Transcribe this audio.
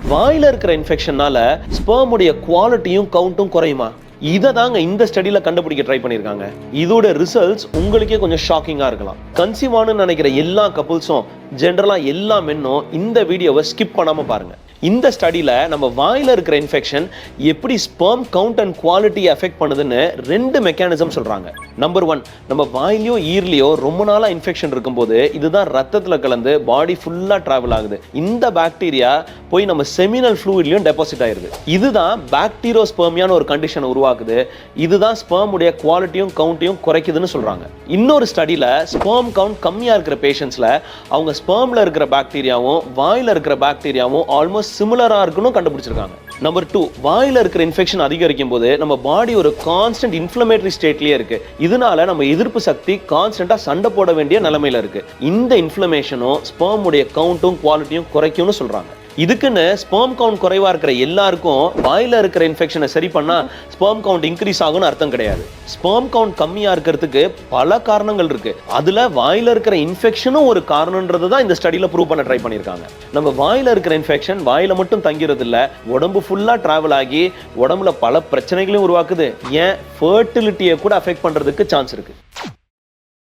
வாயில இருக்கிற இன்ஃபெக்ஷனால ஸ்பெர்முடைய குவாலிட்டியும் கவுண்ட்டும் குறையுமா? இதை தாங்க இந்த ஸ்டடியில கண்டுபிடிக்க ட்ரை பண்ணியிருக்காங்க. இதோட ரிசல்ட்ஸ் உங்களுக்கே கொஞ்சம் ஷாக்கிங்கா இருக்கலாம். கன்சீவ் ஆனு நினைக்கிற எல்லா கப்புள்ஸும், ஜென்ரலா எல்லா மென்னும் இந்த வீடியோவை ஸ்கிப் பண்ணாம பாருங்க. இந்த ஸ்டடியில நம்ம வாயில இருக்கிற இன்ஃபெக்ஷன் எப்படி sperm count and quality affect பண்ணுதுன்னு 2 மெக்கானிசம் சொல்றாங்க. நம்பர் 1, நம்ம வாயிலையோ ஈர்லையோ ரொம்ப நாளா இன்ஃபெக்ஷன் இருக்கும்போது இதுதான் ரத்தத்துல கலந்து பாடி ஃபுல்லா டிராவல் ஆகுது. இந்த பாக்டீரியா போய் நம்ம செமினல் ஃப்ளூயிட்லயும் டெபாசிட் ஆயிருது. இதுதான் பாக்டீரியோஸ்பெர்மியான ஒரு கண்டிஷனை உருவாக்குது. இதுதான் ஸ்பெர்ம் உடைய குவாலிட்டியும் கவுண்ட்டையும் குறைக்குதுன்னு சொல்றாங்க. இன்னொரு ஸ்டடியில ஸ்பெர்ம் கவுண்ட் கம்மியா இருக்கிற பேஷண்ட்ஸ்ல அவங்க ஸ்பெர்ம்ல இருக்கிற பாக்டீரியாவும் வாயில இருக்கிற பாக்டீரியாவும் ஆல்மோஸ்ட் சிமிலரா இருக்குன்னு கண்டுபிடிச்சிருக்காங்க. நம்பர் 2, வாயில இருக்கிற இன்ஃபெக்ஷன் அதிகரிக்கும் போது நம்ம பாடி ஒரு கான்ஸ்டன்ட் இன்ஃப்ளமேட்டரி ஸ்டேட்லயே இருக்கு. இதனால நம்ம எதிர்ப்பு சக்தி கான்ஸ்டன்டா சண்டை போட வேண்டிய நிலைமையில இருக்கு. இந்த இன்ஃப்ளமேஷனும் ஸ்பெர்ம் உடைய கவுண்ட்டும் குவாலிட்டியும் குறைக்கும்னு சொல்றாங்க. இதுக்குன்னு ஸ்பெர்ம் கவுண்ட் குறைவா இருக்கிற எல்லாருக்கும் வாயில இருக்கிற இன்ஃபெக்ஷனை சரி பண்ணா ஸ்பெர்ம் கவுண்ட் இன்க்ரீஸ் ஆகும்னு அர்த்தம் கிடையாது. ஸ்பெர்ம் கவுண்ட் கம்மியா இருக்கிறதுக்கு பல காரணங்கள் இருக்கு. அதுல வாயில இருக்கிற இன்ஃபெக்ஷனும் ஒரு காரணம்ன்றது தான் இந்த ஸ்டடியில ப்ரூவ் பண்ண ட்ரை பண்ணியிருக்காங்க. நம்ம வாயில இருக்கிற இன்ஃபெக்ஷன் வாயில மட்டும் தங்கிறது இல்ல, உடம்பு ஃபுல்லா டிராவல் ஆகி உடம்புல பல பிரச்சனைகளையும் உருவாக்குது. ஏன் ஃபர்டிலிட்டியை கூட அஃபெக்ட் பண்றதுக்கு சான்ஸ் இருக்கு.